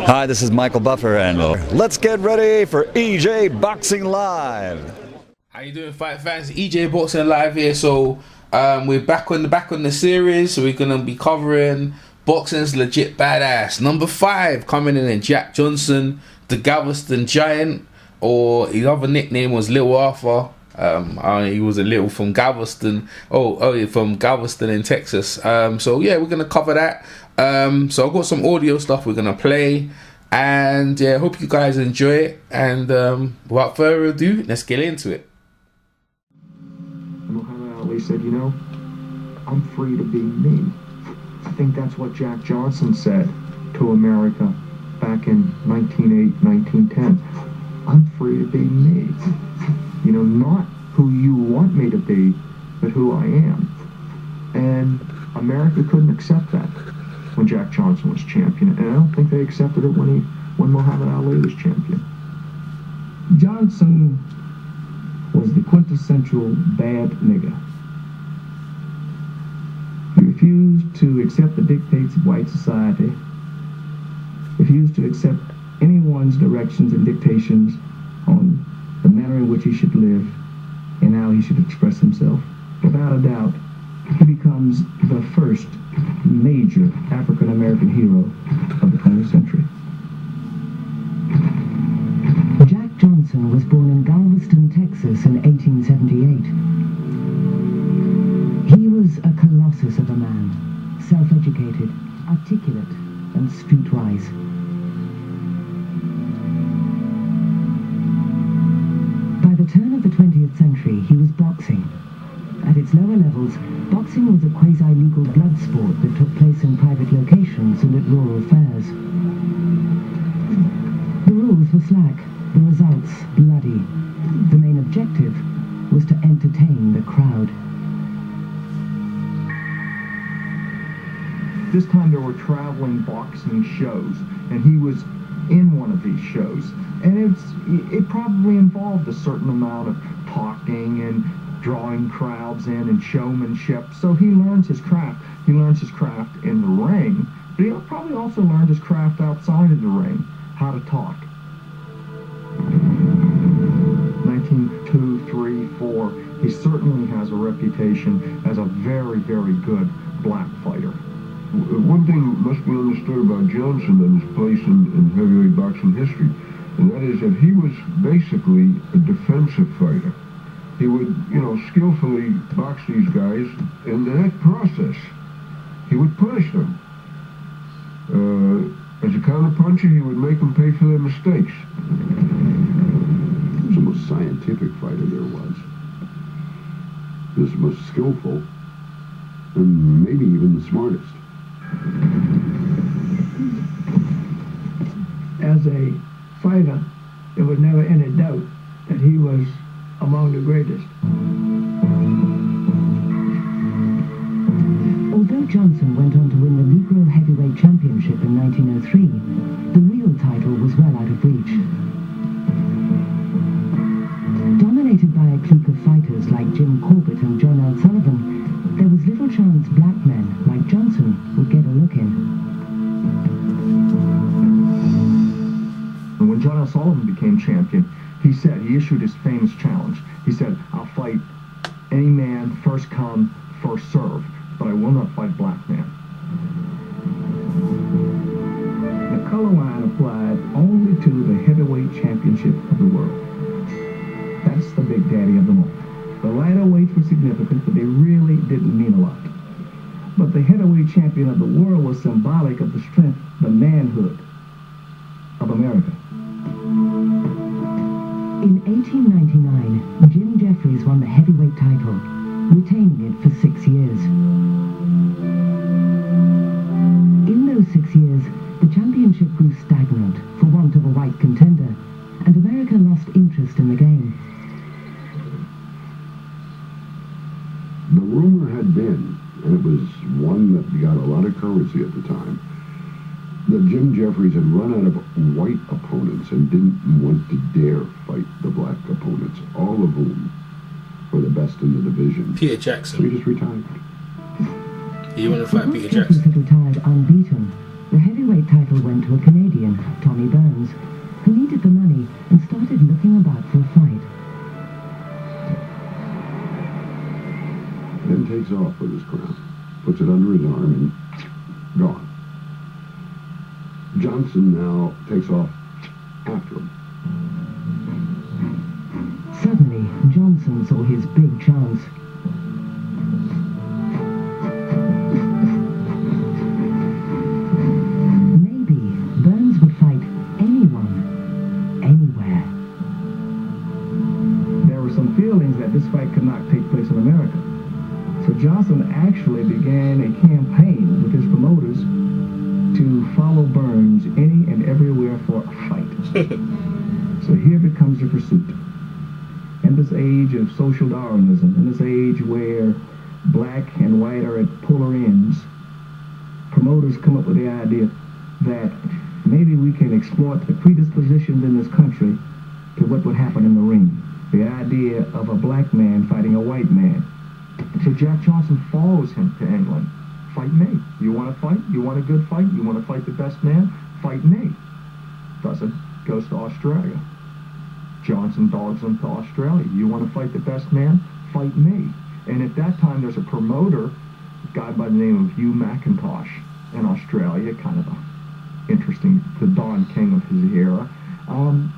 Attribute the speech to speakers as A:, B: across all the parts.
A: Hi, this is Michael Buffer, and let's get ready for EJ Boxing Live.
B: How you doing, fight fans? EJ Boxing Live here. So we're back on the series. So we're gonna be covering boxing's legit badass. Number 5 coming in Jack Johnson, the Galveston Giant, or his other nickname was Little Arthur. He was a little from Galveston. From Galveston in Texas. So yeah, we're gonna cover that. So I've got some audio stuff we're gonna play, and yeah, hope you guys enjoy it. And without further ado, let's get into it.
C: Muhammad Ali said, "You know, I'm free to be me." I think that's what Jack Johnson said to America back in 1908, 1910. I'm free to be me. You know, not who you want me to be, but who I am. And America couldn't accept that when Jack Johnson was champion, and I don't think they accepted it when Muhammad Ali was champion.
D: Johnson was the quintessential bad nigger. He refused to accept the dictates of white society, refused to accept anyone's directions and dictations on the manner in which he should live and how he should express himself. Without a doubt, he becomes the first major African-American hero of the 20th century.
E: Jack Johnson was born in Galveston, Texas in 1878. He was a colossus of a man, self-educated, articulate, and streetwise. By the turn of the 20th century, he was boxing. At its lower levels, boxing was a quasi-legal blood sport that took place in private locations and at rural fairs. The rules were slack, the results bloody. The main objective was to entertain the crowd.
C: This time there were traveling boxing shows, and he was in one of these shows. And it probably involved a certain amount of talking and drawing crowds in and showmanship. So he learns his craft. He learns his craft in the ring, but he probably also learned his craft outside of the ring, how to talk. 1902, 3, 4, he certainly has a reputation as a very, very good black fighter.
F: One thing must be understood about Johnson and his place in heavyweight boxing history, and that is that he was basically a defensive fighter. He would, skillfully box these guys, and in that process, he would punish them. As a counterpuncher, he would make them pay for their mistakes.
G: He was the most scientific fighter there was. He was the most skillful, and maybe even the smartest.
D: As a fighter, there was never any doubt that he was among the greatest.
E: Although Johnson went on to win the Negro Heavyweight Championship in 1903, the real title was well out of reach. Dominated by a clique of fighters like Jim Corbett and John L. Sullivan, there was little chance black men like Johnson would get a look in.
C: And when John L. Sullivan became champion, he issued his famous challenge. He said, "I'll fight any man, first come, first serve, but I will not fight black man."
D: The color line applied only to the heavyweight championship of the world. That's the big daddy of them all. The lighter weights were significant, but they really didn't mean a lot. But the heavyweight champion of the world was symbolic of the strength, the manhood of America.
E: In 1899, Jim Jeffries won the heavyweight title, retaining it for 6 years. In those 6 years, the championship grew stagnant for want of a white contender, and America lost interest in the game.
G: The rumor had been, and it was one that got a lot of currency at the time, that Jim Jeffries had run out of white opponents and didn't want to dare fight the black opponents, all of whom were the best in the division.
B: Peter Jackson.
G: So he just retired.
B: You want to fight Peter
E: Jeffries
B: Jackson?
E: had retired unbeaten, The heavyweight title went to a Canadian, Tommy Burns, who needed the money and started looking about for a fight.
G: Then takes off with his crown, puts it under his arm, and gone. Johnson now takes off after him.
E: Suddenly, Johnson saw his big chance. Maybe Burns would fight anyone, anywhere.
D: There were some feelings that this fight could not take place in America. So Johnson actually began a campaign with his promoters to follow Burns any and everywhere for a fight. So here becomes the pursuit. In this age of social Darwinism, in this age where black and white are at polar ends, promoters come up with the idea that maybe we can exploit the predispositions in this country to what would happen in the ring. The idea of a black man fighting a white man.
C: So Jack Johnson follows him to England. Fight me. You want to fight? You want a good fight? You want to fight the best man? Fight me. Doesn't. Goes to Australia. Johnson dogs him to Australia. You want to fight the best man? Fight me. And at that time, there's a promoter, a guy by the name of Hugh McIntosh in Australia, kind of interesting, the Don King of his era. And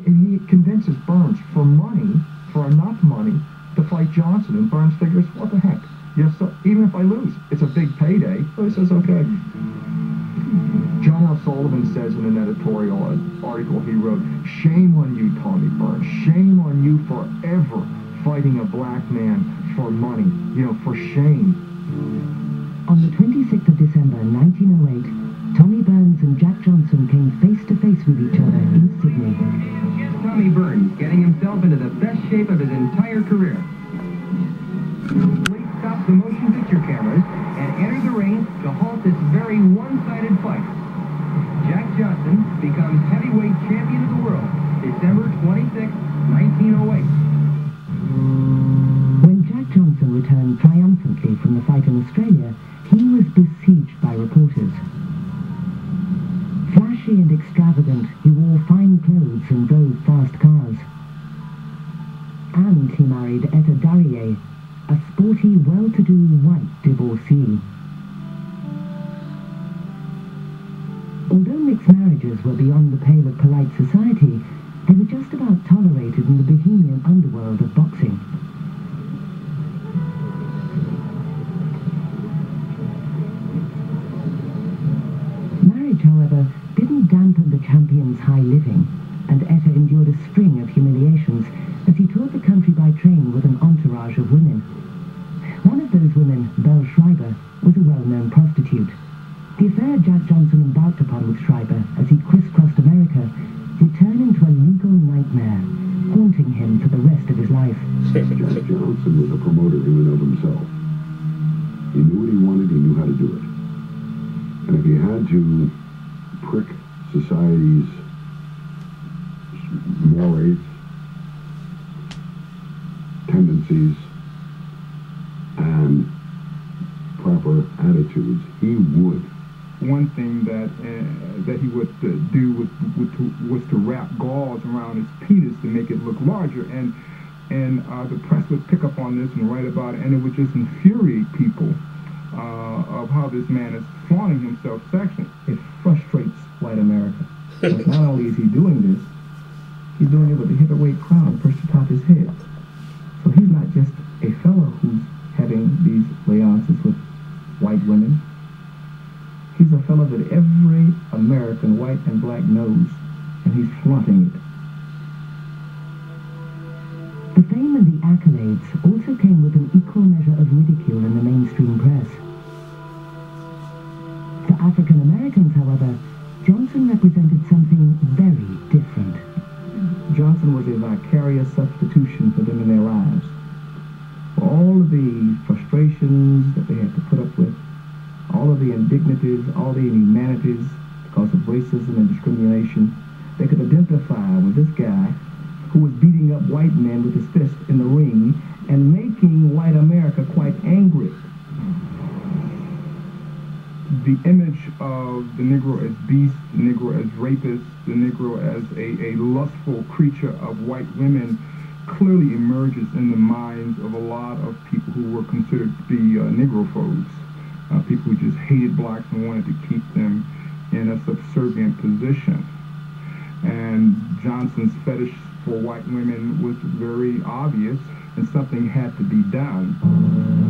C: he convinces Burns for money, for enough money, to fight Johnson. And Burns figures, what the heck? Yes, so even if I lose, it's a big payday. So he says, okay. John L. Sullivan says in an editorial article he wrote, shame on you, Tommy Burns. Shame on you for ever fighting a black man for money. You know, for shame.
E: On the 26th of December 1908, Tommy Burns and Jack Johnson came face to face with each other in Sydney.
H: Here's Tommy Burns getting himself into the best shape of his entire career. Please stop the motion picture cameras and enter the ring to halt this very one-sided fight. Jack Johnson becomes heavyweight champion of the world, December 26, 1908.
E: When Jack Johnson returned triumphantly from the fight in Australia, he was besieged by reporters. Flashy and extravagant, he wore fine clothes and drove fast cars. And he married Etta Darrier, a sporty, well-to-do white divorcee. Although mixed marriages were beyond the pale of polite society, they were just about tolerated in the bohemian underworld of boxing. Marriage, however, didn't dampen the champion's high living, and Etta endured a string of humiliations as he toured the country by train with an entourage of women. One of those women, Belle Schreiber, was a well-known prostitute. The affair Jack Johnson embarked upon with Schreiber as he crisscrossed America would turn into a legal nightmare, haunting him for the rest of his life.
G: Jack Johnson was a promoter in and of himself. He knew what he wanted, he knew how to do it. And if he had to prick society's mores, tendencies, and proper attitudes, he would.
I: One thing that he would do was to wrap gauze around his penis to make it look larger, and the press would pick up on this and write about it, and it would just infuriate people of how this man is flaunting himself sexually.
D: It frustrates white America. But not only is he doing this, he's doing it with a heavyweight crown perched atop his head. So he's not just a fellow who's having these seances with white women. He's a fellow that every American, white and black, knows, and he's flaunting it.
E: The fame and the accolades also came with an equal measure of ridicule in the mainstream press. For African Americans, however, Johnson represented something very different.
D: Johnson was a vicarious substitution for them in their lives. For all of the frustrations that they had to put up with, all of the indignities, all the inhumanities because of racism and discrimination, they could identify with this guy who was beating up white men with his fist in the ring and making white America quite angry.
I: the image of the Negro as beast, the Negro as rapist, the Negro as a lustful creature of white women clearly emerges in the minds of a lot of people who were considered to be Negrophobes, people who just hated blacks and wanted to keep them in a subservient position. And Johnson's fetish for white women was very obvious, and something had to be done.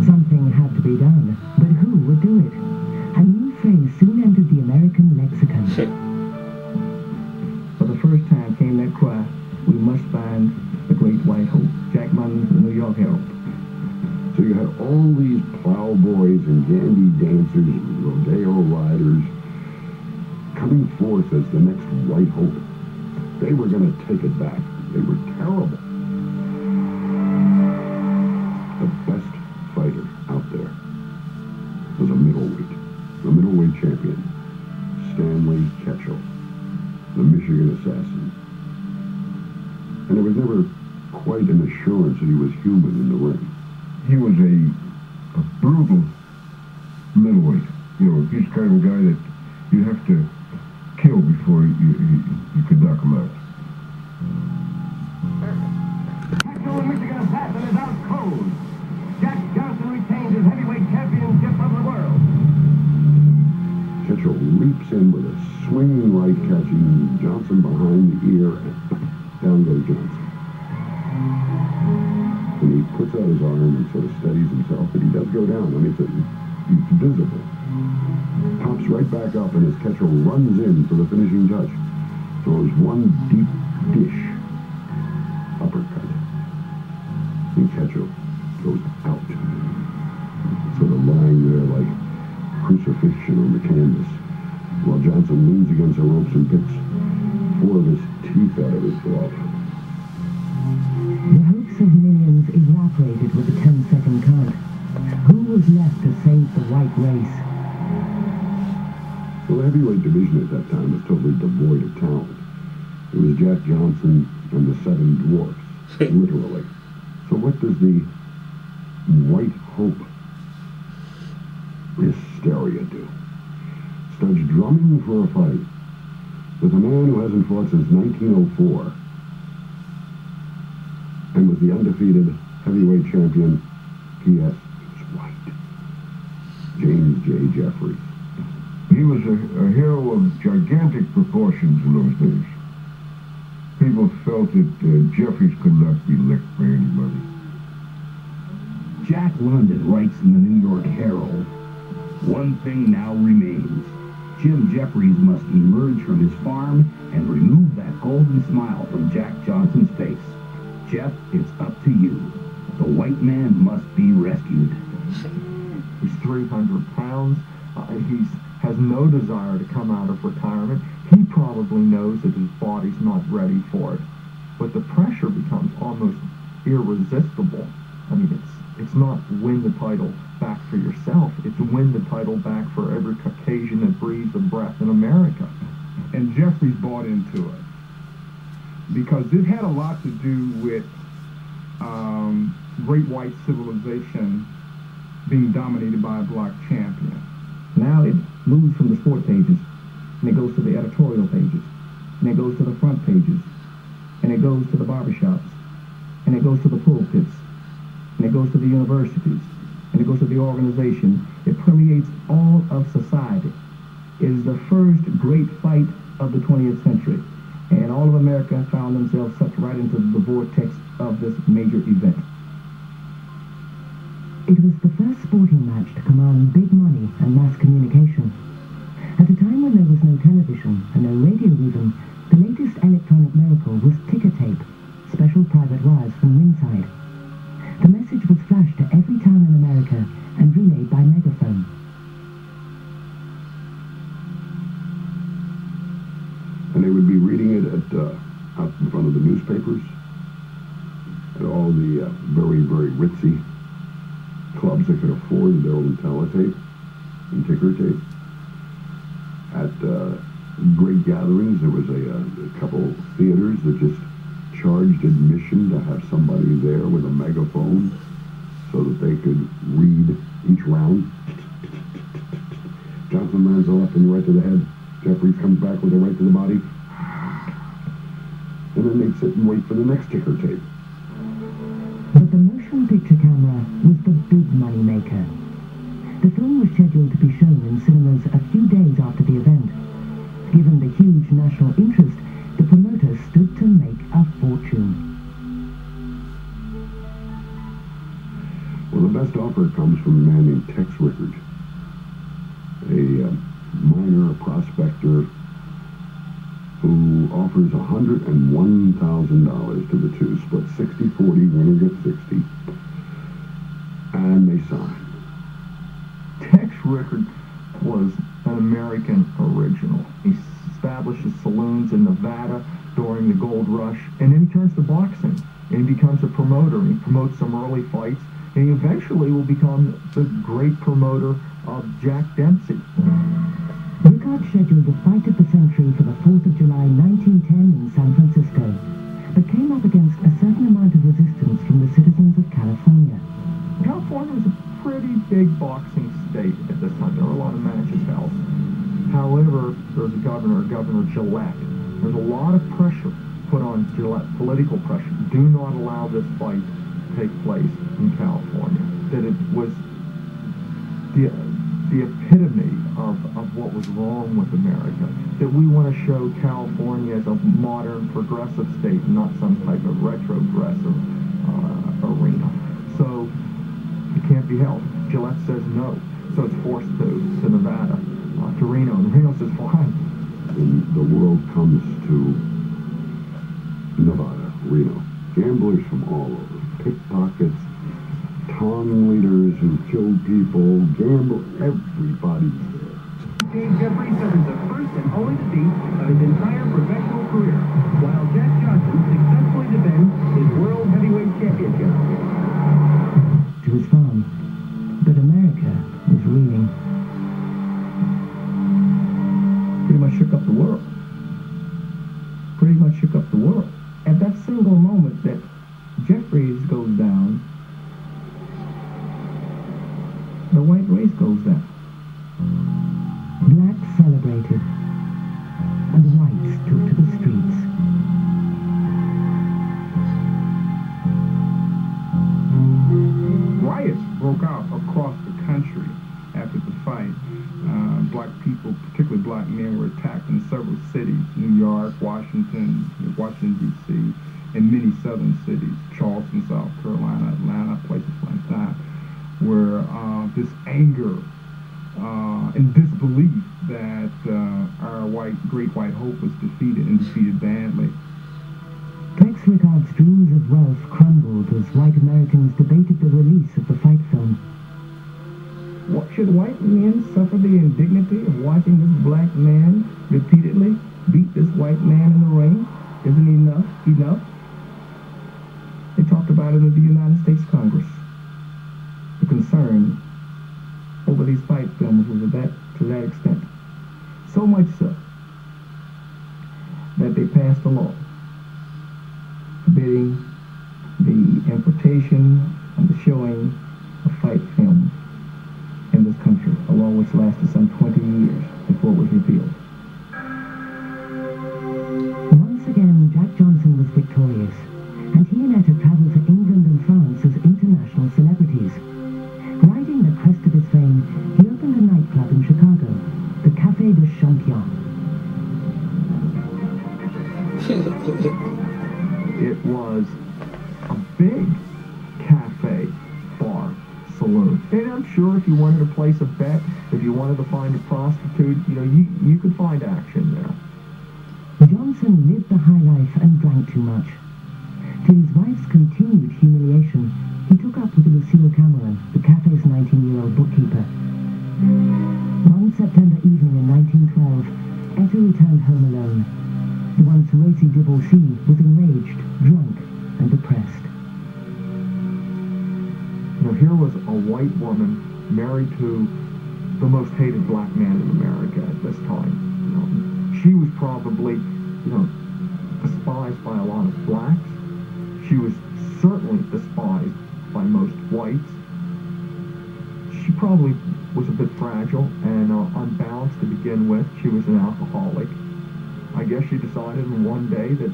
E: Something had to be done, but who would do it? A new phrase soon entered the American lexicon.
D: For the first time came that cry, we must find the great white hope. Jack London's The New York Herald.
G: So you had all these plowboys and dandy dancers and rodeo riders coming forth as the next white hope. They were going to take it back. They were terrible. The best fighter out there was a middleweight champion, Stanley Ketchel, the Michigan Assassin. And there was never quite an assurance that he was human in the ring.
F: He was a brutal middleweight. You know, he's the kind of a guy that you have to kill before you could knock him out.
H: Ketchel, the Michigan Assassin, is out cold. Jack Johnson retains his heavyweight championship of the world.
G: Ketchel leaps in with a swinging right, catching Johnson behind the ear, and down goes Johnson. And he puts out his arm and sort of steadies himself, but he does go down. I mean, it's visible. Pops right back up, and as Ketchel runs in for the finishing touch, throws one deep dish uppercut. And Ketchel goes out, sort of lying there like crucifixion on the canvas, while Johnson leans against the ropes and picks 4 of his teeth out of his glove.
E: The hopes of millions evaporated with the 10-second count. Who was left to save the white race?
G: Well, the heavyweight division at that time was totally devoid of talent. It was Jack Johnson and the 7 dwarfs, literally. So what does the white hope hysteria do? Starts drumming for a fight with a man who hasn't fought since 1904 and was the undefeated heavyweight champion. P.S. He was white. James J. Jeffries.
F: He was a hero of gigantic proportions in those days. People felt that Jeffries could not be licked by anybody.
J: Jack London writes in the New York Herald, "One thing now remains. Jim Jeffries must emerge from his farm and remove that golden smile from Jack Johnson's face. Jeff, it's up to you. The white man must be rescued."
C: He's 300 pounds. He has no desire to come out of retirement. He probably knows that his body's not ready for it. But the pressure becomes almost irresistible. I mean, it's not win the title back for yourself. It's win the title back for every Caucasian that breathes a breath in America.
I: And Jeffries bought into it because it had a lot to do with great white civilization being dominated by a black champion.
D: Now it moves from the sport pages, and it goes to the editorial pages, and it goes to the front pages, and it goes to the barbershops, and it goes to the pulpits, and it goes to the universities, and it goes to the organization. It permeates all of society. It is the first great fight of the 20th century, and all of America found themselves sucked right into the vortex of this major event.
E: It was the first sporting match to command big money and mass communication. At a time when there was no television and no radio even, the latest electronic miracle was ticker tape, special private wires from ringside. The message was flashed to every town in America and relayed by megaphone.
G: And they would be reading it out in front of the newspapers, at all the very, very ritzy clubs that could afford their own teletape and ticker tape. At great gatherings, there was a couple theaters that just charged admission to have somebody there with a megaphone so that they could read each round. Johnson lands a left and right to the head. Jeffries comes back with a right to the body. And then they'd sit and wait for the next ticker tape.
E: But the motion picture camera was the big money maker. The film was scheduled to be shown in cinemas a few days after the event. Given the huge national interest, the promoter stood to make a fortune.
G: Well, the best offer comes from a man named Tex Rickard, a miner, a prospector, who offers $101,000 to the two, split 60-40, winner gets 60, and they sign.
C: Tex Rickard was an American original. He establishes saloons in Nevada during the gold rush, and then he turns to boxing, and he becomes a promoter. He promotes some early fights, and he eventually will become the great promoter of Jack Dempsey.
E: Rickard scheduled the fight of the century for the 4th of July 1910 in San Francisco, but came up against a certain amount of resistance from the citizens of California.
C: California was a pretty big boxing state at this time. There were a lot of matches held. However, there's a governor, Governor Gillette. There's a lot of pressure put on Gillette, political pressure. Do not allow this fight to take place in California. That it was the epitome of what was wrong with America. That we want to show California as a modern, progressive state, not some type of retrogressive arena. So it can't be held. Gillette says no. So it's forced to Nevada, to Reno. And Reno says, fine.
G: And the world comes to Nevada, Reno. Gamblers from all over. Pickpockets, tongue leaders who kill people, gamble, everybody's there.
H: James Jeffries suffers the first and only defeat of his entire professional career, while Jack Johnson successfully defends his World Heavyweight Championship.
E: To his farm, but America was reeling.
D: Pretty much shook up the world. Pretty much shook up the world. At that single moment that Jeffries goes down, the white race goes down.
E: Blacks celebrated, and whites took to the streets.
I: Riots broke out across the country after the fight. Black people, particularly black men, were attacked in several cities: New York, Washington, D.C., and many southern cities, Charleston, South Carolina, Atlanta, places like that, where this anger and disbelief that our great white hope was defeated, and defeated badly.
E: Tex Rickard's dreams of wealth crumbled as white Americans debated the release of the fight film.
D: What, should white men suffer the indignity of watching this black man repeatedly beat this white man in the ring? Isn't enough? They talked about it in the United States Congress. The concern over these fight films was to that extent. So much so that they passed a law forbidding the importation and the showing of fight films in this country, a law which lasted some 20 years before it was repealed.
E: Once again, Jack Johnson was victorious, and he and Etta traveled to England and France as international celebrities. Riding the crest of his fame, he opened a nightclub in Chicago, the Café de Champion.
C: It was a big cafe, bar, saloon. And I'm sure if you wanted to place a bet, if you wanted to find a prostitute, you could find action there.
E: Johnson lived the high life and drank too much. To his wife's continued humiliation, he took up with Lucille Cameron, the cafe's 19-year-old bookkeeper. One September evening in 1912, Etta returned home alone. The once racy divorcee was enraged, drunk, and depressed.
C: Now here was a white woman married to the most hated black man in America at this time. She was probably, despised by a lot of blacks. She was certainly despised by most whites. She probably was a bit fragile and on bad she decided in one day that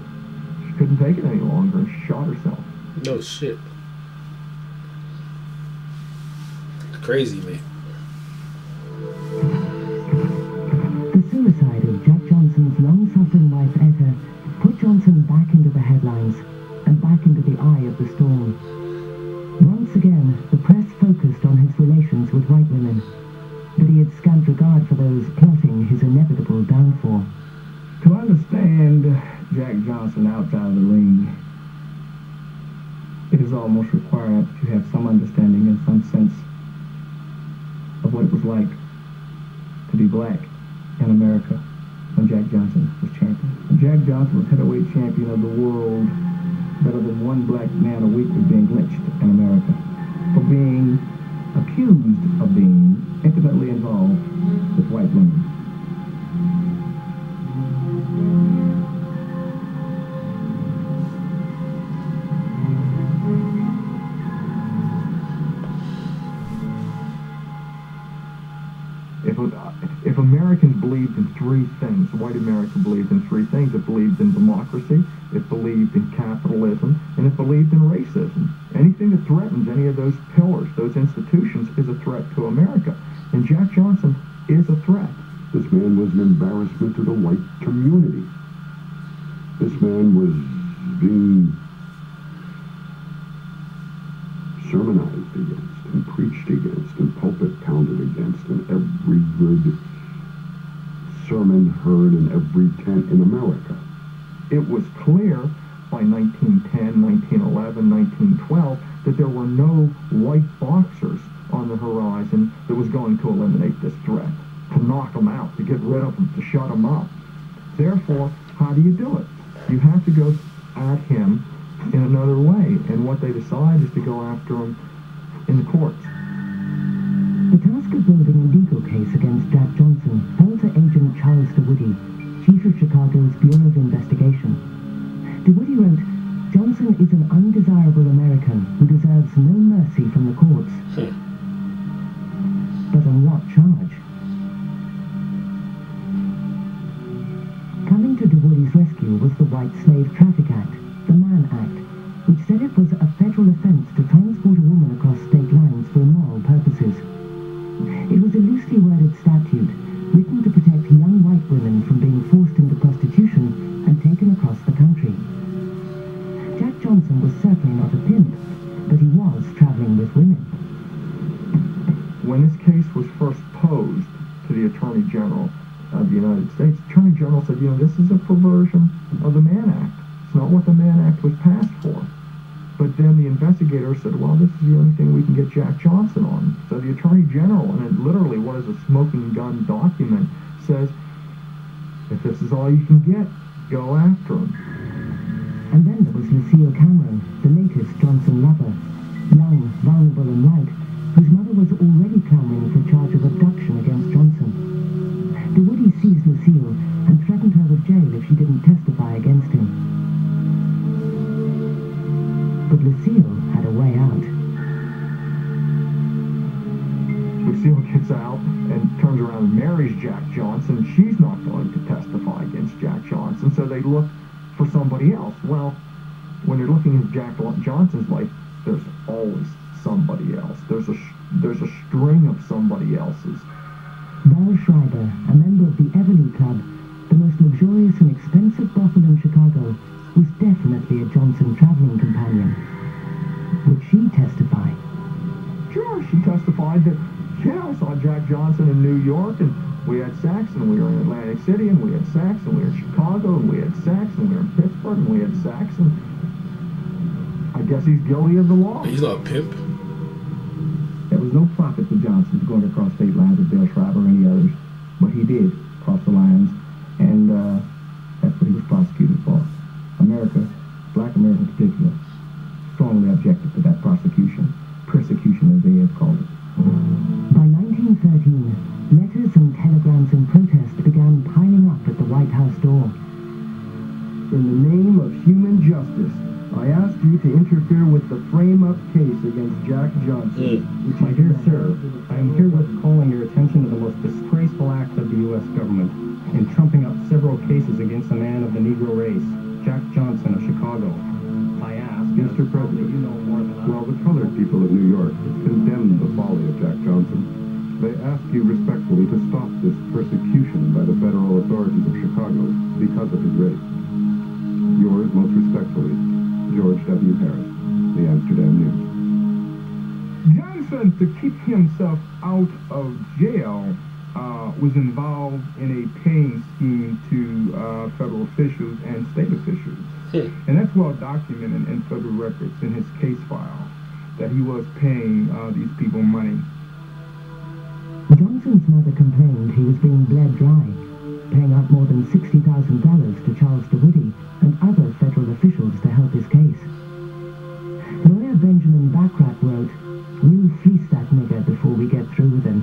C: she couldn't take it any longer and she shot herself.
B: No shit. Crazy, man.
E: The suicide of Jack Johnson's long-suffering wife Etta put Johnson back into the headlines and back into the eye of the storm. Once again, the press focused on his relations with white women, but he had scant regard for those plotting his inevitable downfall.
D: To understand Jack Johnson outside of the ring, it is almost required that you have some understanding and some sense of what it was like to be black in America when Jack Johnson was champion. When Jack Johnson was heavyweight champion of the world, better than one black man a week was being lynched in America for being accused of being intimately involved with white women.
C: If Americans believed in three things, white America believed in three things. It believed in democracy, it believed in capitalism, and it believed in racism. Anything that threatens any of those pillars, those institutions, is a threat to America. And Jack Johnson is a threat.
G: This man was an embarrassment to the white community. This man was being sermonized against and preached against and pulpit pounded against, and every good sermon heard in every tent in America.
C: It was clear by 1910, 1911, 1912 that there were no white boxers on the horizon that was going to eliminate this threat, to knock them out, to get rid of them, to shut them up. Therefore, how do you do it? You have to go at him in another way, and what they decide is to go after him in the courts.
E: The task of building a legal case against Jack Johnson fell to Agent Charles DeWoody, chief of Chicago's Bureau of Investigation. DeWoody wrote, "Johnson is an undesirable American who deserves no mercy from the courts." But on what charge? Coming to DeWoody's rescue was the White Slave Traffic Act, the Mann Act, which said it was a federal offense to transport a woman across state lines for immoral purposes. It was a loosely worded statute written to protect young white women from being forced into prostitution and taken across the country. Jack Johnson was certainly not a pimp, but he was traveling with women.
C: When this case was first posed to the Attorney General of the United States, the Attorney General said, this is a perversion of the Mann Act. It's not what the Mann Act was passed for. But then the investigator said, well, this is the only thing we can get Jack Johnson on. So the Attorney General, and it literally was a smoking gun document, says, if this is all you can get, go after him.
E: And then there was Lucille Cameron, the latest Johnson lover, young, vulnerable and white, whose mother was already clamoring for a charge of abduction against Johnson. DeWoody seized Lucille and threatened her with jail if she didn't testify against him. But Lucille had a way out.
C: Lucille gets out and turns around and marries Jack Johnson. She's not going to testify against Jack Johnson, so they look for somebody else. Well, when you're looking at Jack Johnson's life, there's always somebody else. There's a string of somebody else's.
E: Belle Schreiber, a member of the Everly Club, the most luxurious and expensive brothel in Chicago, was definitely a Johnson traveling companion. Would she testify?
C: Sure, she testified that, I saw Jack Johnson in New York, and we had sex, and we were in Atlantic City, and we had sex, and we were in Chicago, and we had sex, and we were in Pittsburgh, and we had sex, and I guess he's guilty of the law.
B: He's not a pimp.
D: There was no profit for Johnson going across state lines with Bill Schreiber or any others, but he did cross the lines, and that's what he was prosecuted for. America, black America in particular, strongly objected to that prosecution, persecution as they have called it.
E: By 1913, letters and telegrams in protest began piling up at the White House door.
H: In the name of human justice, I ask you to interfere with the frame-up case against Jack Johnson.
D: My dear sir, I am herewith calling your attention to the most disgraceful act of the U.S. government in trumping up several several cases against a man of the Negro race, Jack Johnson of Chicago. I asked,
G: Mr. President,
D: you know more than I.
G: well, the colored people of New York condemned the folly of Jack Johnson. They ask you respectfully to stop this persecution by the federal authorities of Chicago because of his race. Yours most respectfully, George W. Harris, The Amsterdam News.
I: Johnson, to keep himself out of jail, was involved in a paying scheme to federal officials and state officials. And that's well documented in federal records in his case file, that he was paying these people money.
E: Johnson's mother complained he was being bled dry, paying out more than $60,000 to Charles DeWitty and other federal officials to help his case. Lawyer Benjamin Backrack wrote, "We'll fleece that nigger before we get through with him."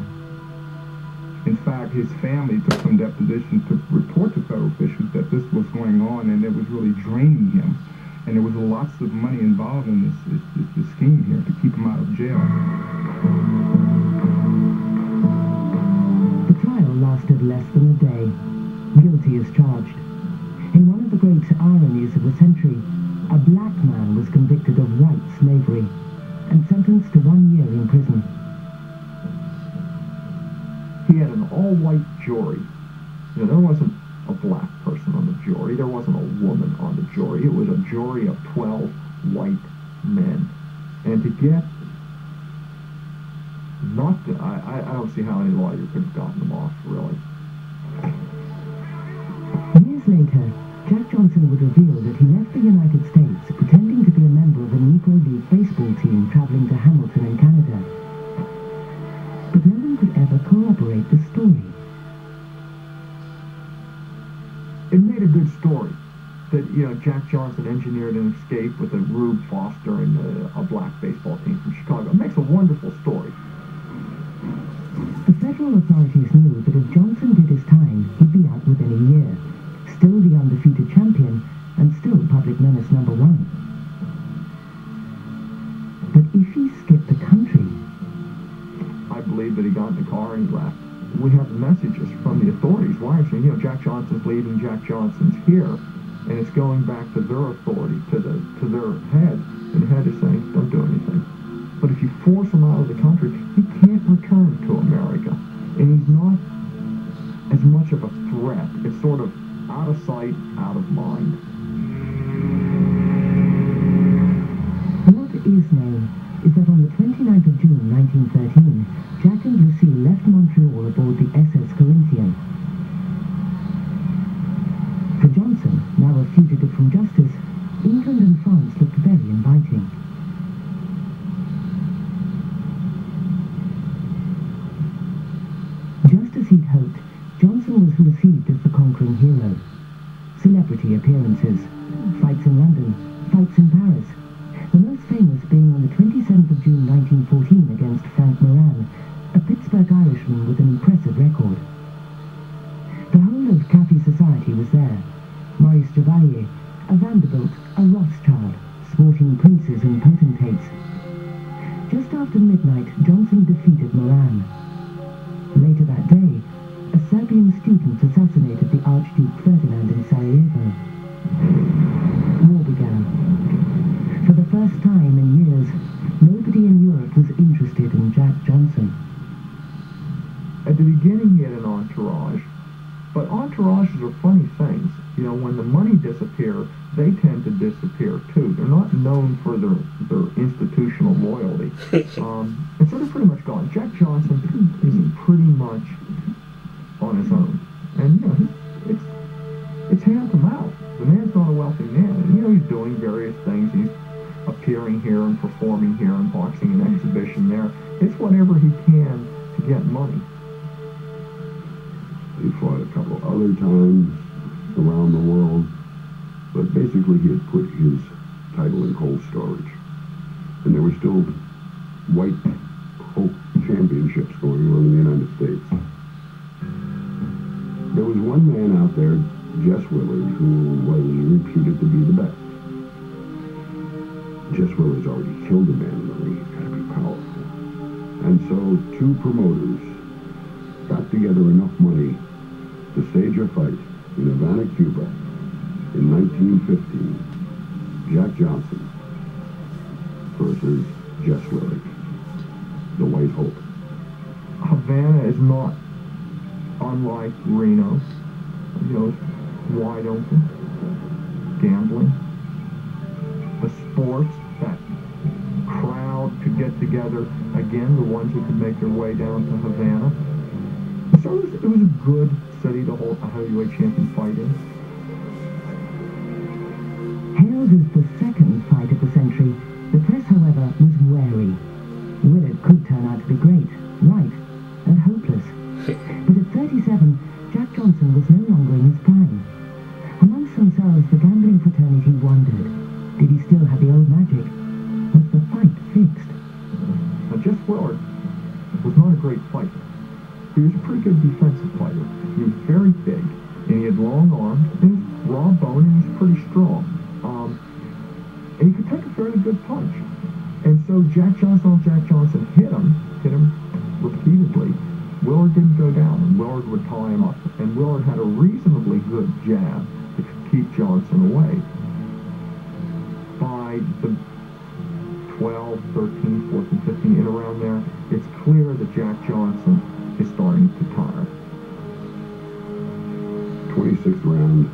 I: In fact, his family took some depositions to report to federal officials that this was going on and it was really draining him. And there was lots of money involved in this scheme here to keep him out of jail.
E: The trial lasted less than a day. Guilty as charged. In one of the great ironies of the century, a black man was convicted of white slavery and sentenced to 1 year in prison.
K: He had an all-white jury. You know, there wasn't a black person on the jury. There wasn't a woman on the jury. It was a jury of 12 white men. And to get not to, I don't see how any lawyer could have gotten them off, really.
E: Years later, Jack Johnson would reveal that he left the United States pretending to be a member of a Negro League baseball team traveling to Hamilton in Canada. But no one could ever corroborate the story.
K: It made a good story that, you know, Jack Johnson engineered an escape with a Rube Foster and a black baseball team from Chicago. It makes a wonderful story.
E: The federal authorities knew that if Johnson did his time, he'd be out within a year, still the undefeated champion, and still public menace number one. But if he skipped the country...
K: I believe that he got in the car and he left. We have messages from the authorities wiring saying, you know, Jack Johnson's leaving, Jack Johnson's here, and it's going back to their authority, to their head, and the head is saying, don't do anything. But if you force him out of the country, he can't return to America, and he's not as much of a threat. It's sort of out of sight, out of mind.
E: What is known is that on the 29th of June 1913, Jack and Lucille left Montreal aboard the SS Corinthian. For Johnson, now a fugitive from justice, England and France looked very inviting. Just as he'd hoped, Johnson was received as the conquering hero. Celebrity appearances, fights in London, fights in Paris, the most famous being on the 27th of June 1914 against Frank Moran, a Pittsburgh Irishman with an impressive record. The whole of Cafe society was there. Maurice Chevalier, a Vanderbilt, a Rothschild, sporting princes and potentates. Just after midnight, Johnson defeated Moran. Later that day, a Serbian student assassinated the Archduke Ferdinand in Sarajevo. War began. For the first time in years, nobody in Europe was interested in Jack Johnson.
K: At the beginning, he had an entourage, but entourages are funny things. You know, when the money disappears, they tend to disappear too. They're not known for their institutional loyalty. And so they're pretty much gone. Jack Johnson is pretty much on his own. And, you know, it's hand to mouth. The man's not a wealthy man. And, you know, he's doing various things. He's appearing here and performing here and boxing an exhibition there. It's whatever he can to get money.
G: He fought a couple other times around the world, but basically he had put his title in cold storage. And there were still white Hope championships going on in the United States. There was one man out there, Jess Willard, who was reputed to be the best. Jess Willard's already killed a man in the ring. He's got to be powerful. And so two promoters got together enough money to stage a fight In Havana, Cuba, in 1915, Jack Johnson versus Jess Willie, the White Hope.
C: Havana is not unlike Reno. You know, it's wide open, gambling, the sports, that crowd could get together again, the ones who could make their way down to Havana. So it was a good city to hold a heavyweight champion fight in.
E: Hailed as the second fight of the century, the press, however, was wary. Willard could turn out to be great, right, and hopeless. But at 37, Jack Johnson was no longer in his prime. Amongst themselves, the gambling fraternity wondered, did he still have the old magic? Was the fight fixed?
C: Now, Jess Willard was not a great fighter. He was a pretty good defensive fighter. He was very big, and he had long arms, and he was raw bone, and he was pretty strong. And he could take a fairly good punch. And so Jack Johnson hit him repeatedly. Willard didn't go down, and Willard would tie him up. And Willard had a reasonably good jab to keep Johnson away. By the 12, 13, 14, 15, and around there, it's clear that Jack Johnson is starting to tire.
G: 26th round,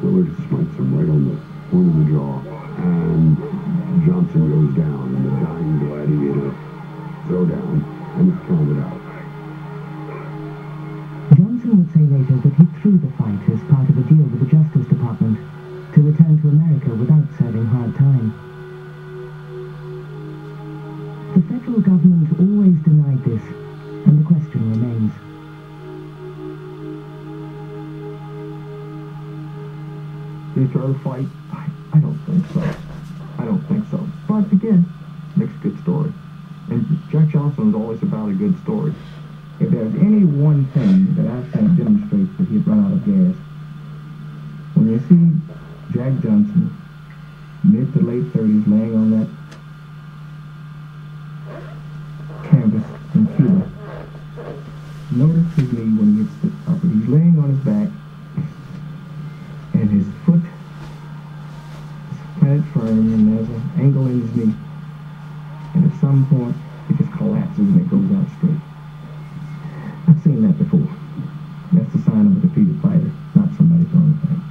G: Willard smites him right on the point of the jaw, and Johnson goes down, and the dying gladiator throw down, and it's counted out.
E: Johnson would say later that he threw the fight as part of a deal with the Justice Department to return to America without serving hard time. The federal government always denied this, and the question remains.
C: Did he throw the fight? I don't think so. I don't think so. But again, makes a good story. And Jack Johnson was always about a good story.
D: If there's any one thing that I think demonstrates that he'd run out of gas, when you see Jack Johnson, mid to late 30s, laying on that canvas in Cuba, notice his knee when he hits the top. He's laying on his back, and his foot is planted firm, and there's an angle in his knee. And at some point, it just collapses and it goes out straight. I've seen that before. That's the sign of a defeated fighter, not somebody throwing a fight.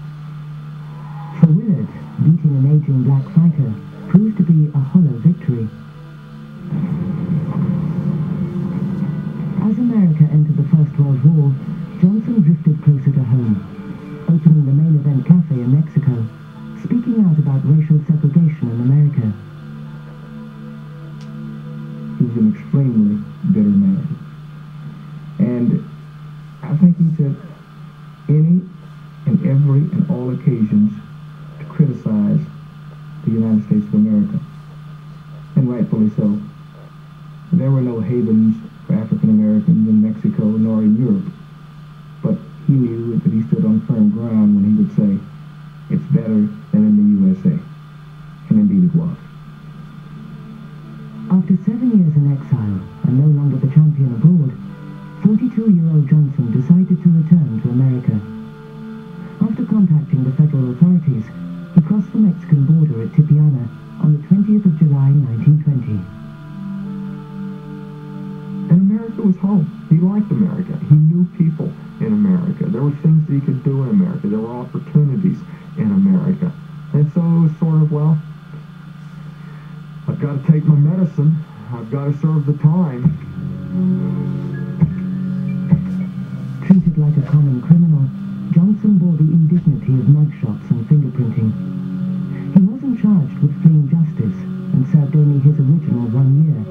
E: For Willard, beating an aging black fighter proved to be a hollow victory. As America entered the First World War, Johnson drifted closer to home, opening the Main Event Cafe in Mexico, speaking out about racial segregation in America.
D: He was an extremely bitter man. And I think he took any and every and all occasions to criticize the United States of America. And rightfully so. There were no havens for African Americans in Mexico nor in Europe. But he knew that he stood on firm ground when he would say, it's better than in the USA. And indeed it was.
E: After 7 years in exile, and no longer the champion abroad, 42-year-old Johnson decided to return to America. After contacting the federal authorities, he crossed the Mexican border at Tijuana on the 20th of July, 1920.
C: And America was home. He liked America. He knew people in America. There were things that he could do in America. There were opportunities in America. And so it was sort of, well, I've got to take my medicine. I've got to serve the time.
E: Treated like a common criminal, Johnson bore the indignity of mugshots and fingerprinting. He wasn't charged with fleeing justice and served only his original 1 year.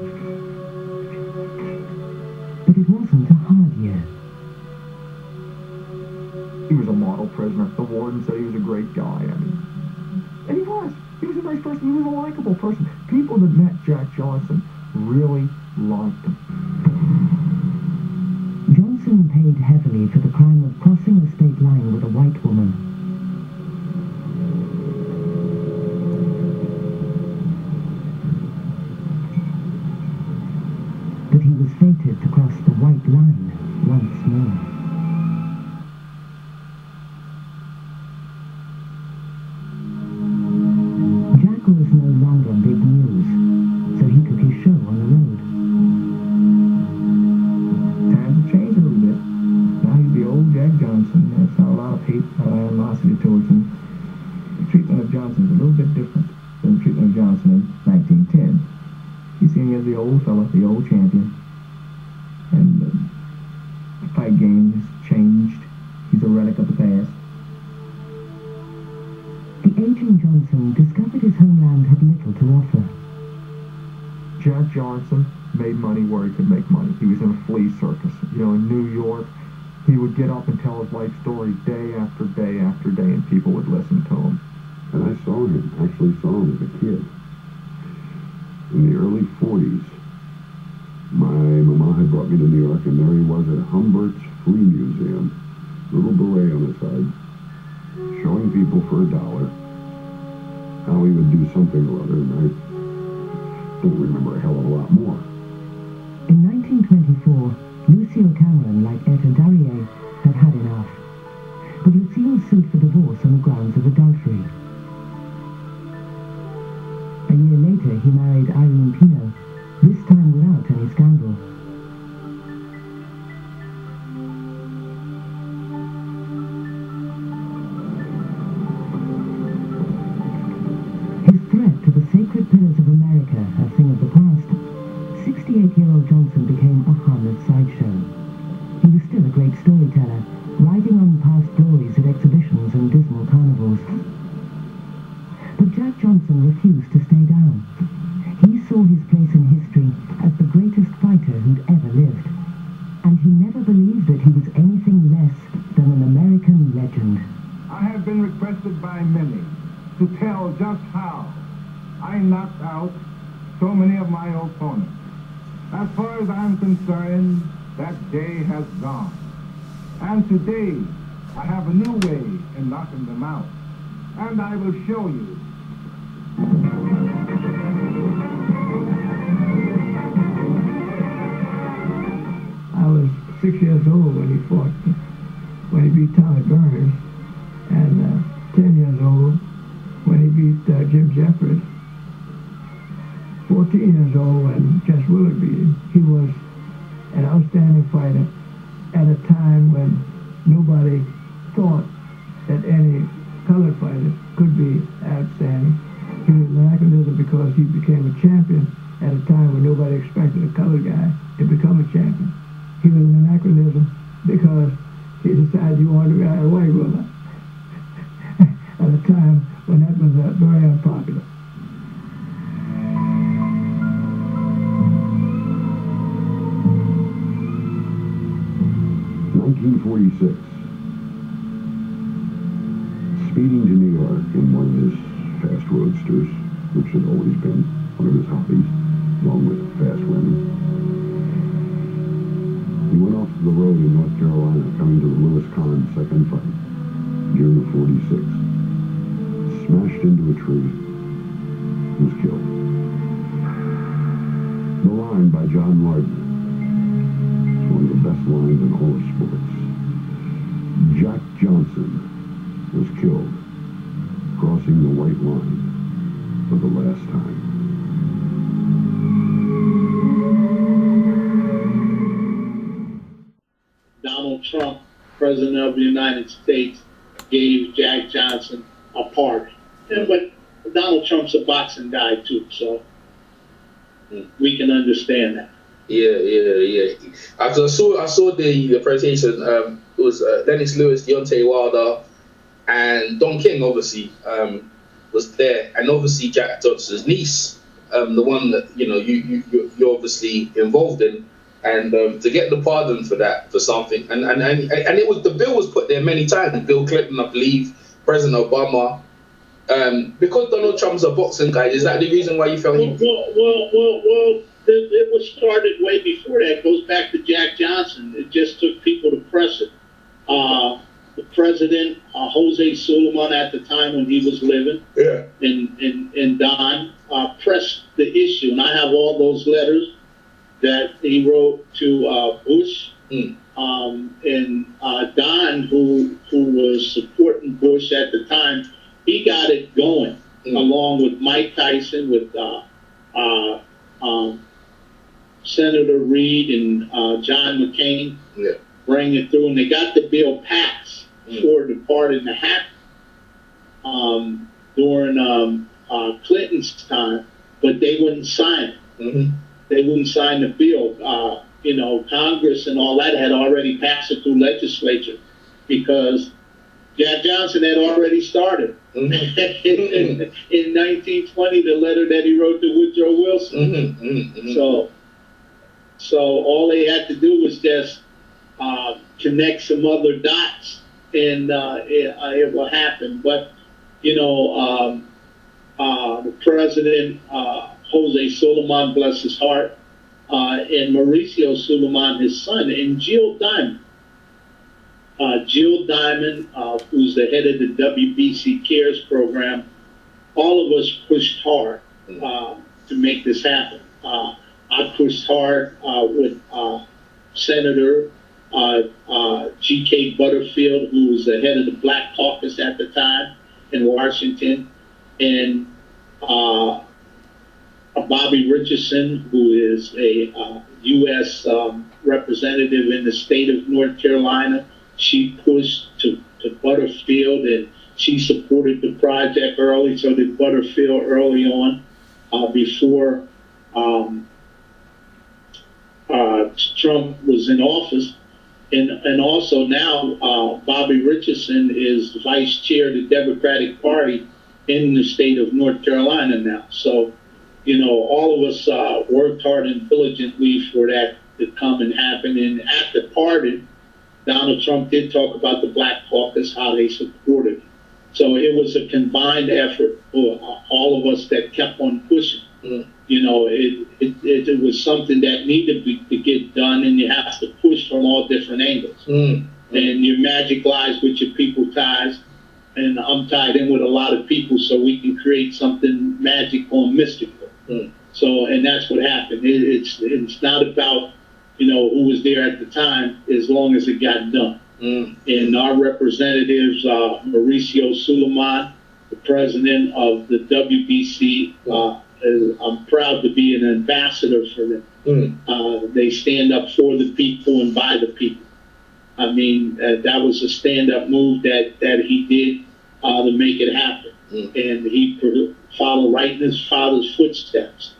E: But it wasn't a hard year.
C: He was a model prisoner. The warden said he was a great guy. And he was. He was a nice person. He was a likable person. People that met Jack Johnson really liked him.
E: Johnson paid heavily for the crime of crossing the state line with a white woman. But he was fated to cross the white line once more.
D: towards him. The treatment of Johnson is a little bit different than the treatment of Johnson in 1910. He's seen as the old fella, the old champion, and the fight game has changed. He's a relic of the past.
E: The aging Johnson discovered his homeland had little to offer.
C: Jack Johnson made money where he could make money. He was in a flea circus. In New York, he would get up and tell his life story day after day after day, and people would listen to him.
G: And I actually saw him as a kid. In the early 40s, my mama had brought me to New York, and there he was at Humbert's Flea Museum, little beret on his side, showing people for $1 how he would do something or other, and I don't remember a hell of a lot more.
E: In 1924, Lucille Cameron, like Etta Darrier, had had enough. But Lucille sued for divorce on the grounds of adultery. A year later, he married Irene Pino, this time without any scandal. His threat to the sacred pillars of America, a thing of the past, 68-year-old Johnson became a harmless sideshow. He was still a great storyteller, riding on past glories at exhibitions and dismal carnivals. But Jack Johnson refused to stay down. He saw his place in history as the greatest fighter who'd ever lived. And he never believed that he was anything less than an American legend.
I: I have been requested by many to tell just how I knocked out so many of my opponents. As far as I'm concerned, that day has gone. And today, I have a new way in knocking them out. And I will show you.
D: I was 6 years old when he fought, when he beat Tommy Burners, and 10 years old when he beat Jim Jeffries. 14 years old when Jess Willard beat him. He was an outstanding fighter at a time when nobody thought that any colored fighter could be outstanding. He was an anachronism because he became a champion at a time when nobody expected a colored guy to become a champion. He was an anachronism because he decided he wanted to be a white woman at a time when that was very unpopular.
G: In 1946, speeding to New York in one of his fast roadsters, which had always been one of his hobbies, along with fast women. He went off the road in North Carolina, coming to the Lewis Kahn second fight, June of 46. Smashed into a tree, was killed. The line by John Lardner. It's one of the best lines in all of sports. Jack Johnson was killed, crossing the white line for the last time.
L: Donald Trump, President of the United States, gave Jack Johnson a pardon. But Donald Trump's a boxing guy too, so we can understand that.
B: Yeah. After I saw the presentation, it was Lennox Lewis, Deontay Wilder, and Don King obviously was there, and obviously Jack Johnson's niece, the one that you're obviously involved in, and to get the pardon for that, for something, and it was, the bill was put there many times. Bill Clinton, I believe, President Obama, because Donald Trump's a boxing guy. Is that the reason why you felt he?
L: Well, it was started way before that. It goes back to Jack Johnson. It just took people to press it. The president, Jose Suleiman, at the time when he was living, and Don pressed the issue, and I have all those letters that he wrote to Bush, and Don, who was supporting Bush at the time, he got it going, along with Mike Tyson, with Senator Reid and John McCain, bring it through, and they got the bill passed for the pardon to happen. Clinton's time, but they wouldn't sign it.
B: Mm-hmm.
L: They wouldn't sign the bill. Congress and all that had already passed it through legislature because Jack Johnson had already started.
B: Mm-hmm.
L: in 1920, the letter that he wrote to Woodrow Wilson.
B: Mm-hmm. Mm-hmm.
L: So all they had to do was just connect some other dots, and it will happen. But the president, Jose Suleiman, bless his heart, and Mauricio Suleiman, his son, and Jill Diamond. Jill Diamond, who's the head of the WBC CARES program, all of us pushed hard to make this happen. I pushed hard with Senator G.K. Butterfield, who was the head of the Black Caucus at the time in Washington, and Bobby Richardson, who is a U.S. representative in the state of North Carolina. She pushed to Butterfield, and she supported the project early, so did Butterfield early on, before Trump was in office. And also now Bobby Richardson is vice chair of the Democratic Party in the state of North Carolina now. So, all of us worked hard and diligently for that to come and happen. And at the pardon, Donald Trump did talk about the Black Caucus, how they supported it. So it was a combined effort for all of us that kept on pushing. Mm. It was something that needed to get done, and you have to push from all different angles. Mm. And your magic lies with your people ties, and I'm tied in with a lot of people so we can create something magical and mystical. Mm. So, and that's what happened. It's not about who was there at the time, as long as it got done. Mm. And our representatives, Mauricio Suleiman, the president of the WBC, I'm proud to be an ambassador for them. Mm. They stand up for the people and by the people. I mean, that was a stand-up move that he did to make it happen. Mm. And he followed right in his father's footsteps.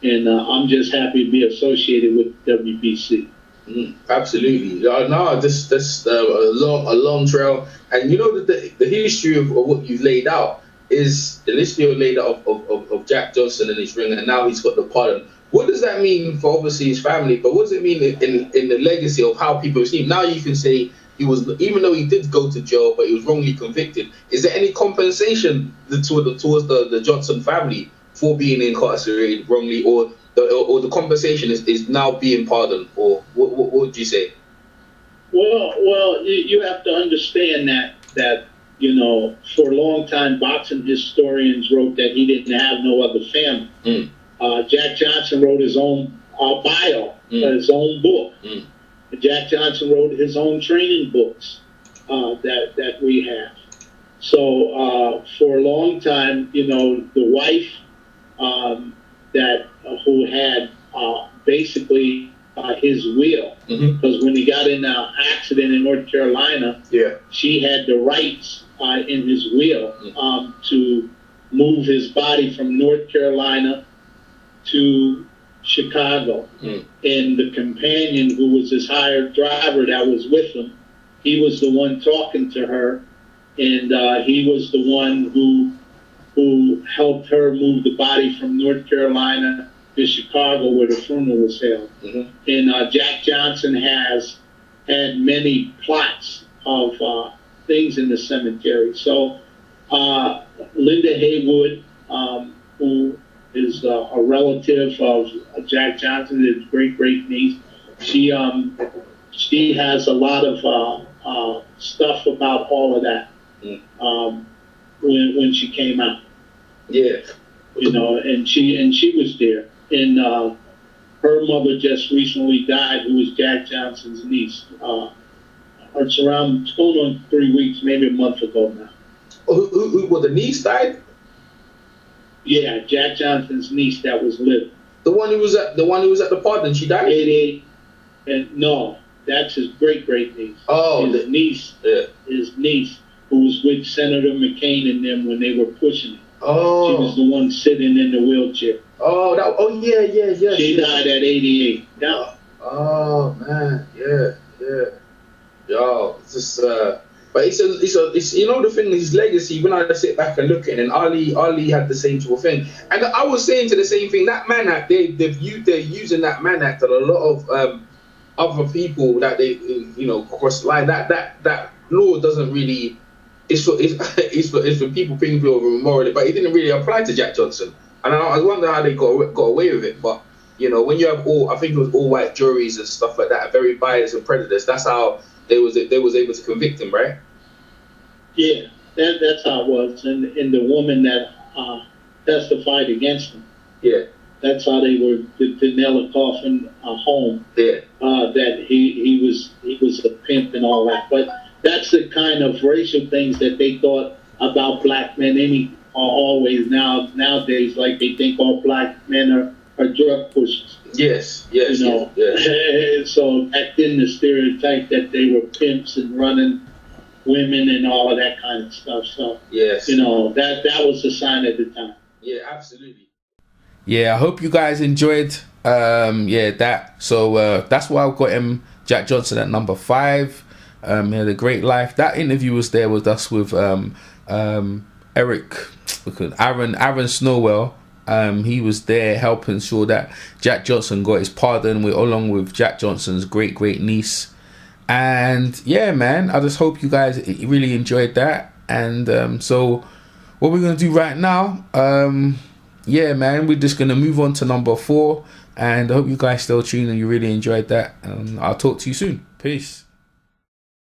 L: And I'm just happy to be associated with WBC.
B: Mm, absolutely. This a long trail. And the history of what you've laid out is the history you laid out of Jack Johnson and his ring, and now he's got the pardon. What does that mean for obviously his family, but what does it mean in the legacy of how people see him? Now you can say he was, even though he did go to jail, but he was wrongly convicted. Is there any compensation towards the Johnson family for being incarcerated wrongly, or the compensation is now being pardoned, or what would you say?
L: Well, you have to understand that for a long time, boxing historians wrote that he didn't have no other family. Mm. Jack Johnson wrote his own bio, his own book. Mm. Jack Johnson wrote his own training books that we have. So for a long time, the wife who had basically his will, because when he got in an accident in North Carolina, she had the rights in his will to move his body from North Carolina to Chicago. Mm. And the companion, who was his hired driver that was with him, he was the one talking to her, and he was the one who helped her move the body from North Carolina to Chicago, where the funeral was held. Mm-hmm. And Jack Johnson has had many plots of things in the cemetery. So Linda Haywood, who is a relative of Jack Johnson, his great niece, she has a lot of stuff about all of that when she came out.
B: Yeah.
L: And she was there. And her mother just recently died, who was Jack Johnson's niece. It's going on 3 weeks, maybe a month ago now.
B: Well, the niece died?
L: Yeah, Jack Johnson's niece that was living.
B: The one who was at the pardon, she died?
L: No, that's his great niece.
B: Oh,
L: his niece, who was with Senator McCain and them when they were pushing it.
B: Oh.
L: She was the one sitting in the wheelchair.
B: Oh, yeah.
L: She died at 88. Yeah.
B: Oh man, yeah. Yo, it's just but it's you know the thing, his legacy. When I sit back and look at it, and Ali had the same sort of thing, and I was saying to the same thing. That Mann Act, they're using that Mann Act on a lot of other people that they cross the line. That law doesn't really. It's for people thinking of morally, but it didn't really apply to Jack Johnson. And I wonder how they got away with it. But when you have I think it was all white juries and stuff like that, very biased and prejudiced. That's how they was able to convict him, right?
L: Yeah, that's how it was. And the woman that testified against him.
B: Yeah.
L: That's how they were to nail a coffin home.
B: Yeah.
L: That he was a pimp and all that. But that's the kind of racial things that they thought about black men always nowadays, like they think all black men are drug pushers.
B: Yes.
L: So back then the stereotype that they were pimps and running women and all of that kind of stuff. So
B: yes,
L: that was the sign at the time.
B: Yeah, absolutely. Yeah, I hope you guys enjoyed that. So that's why I've got him, Jack Johnson, at number 5. He had a great life. That interview was there with us with Aaron Snowell. He was there helping sure that Jack Johnson got his pardon, along with Jack Johnson's great niece. And yeah, man, I just hope you guys really enjoyed that. And so what we're gonna do right now, man, we're just gonna move on to number 4. And I hope you guys still tuned and you really enjoyed that. I'll talk to you soon. Peace.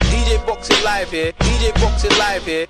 M: DJ Boxing Live here.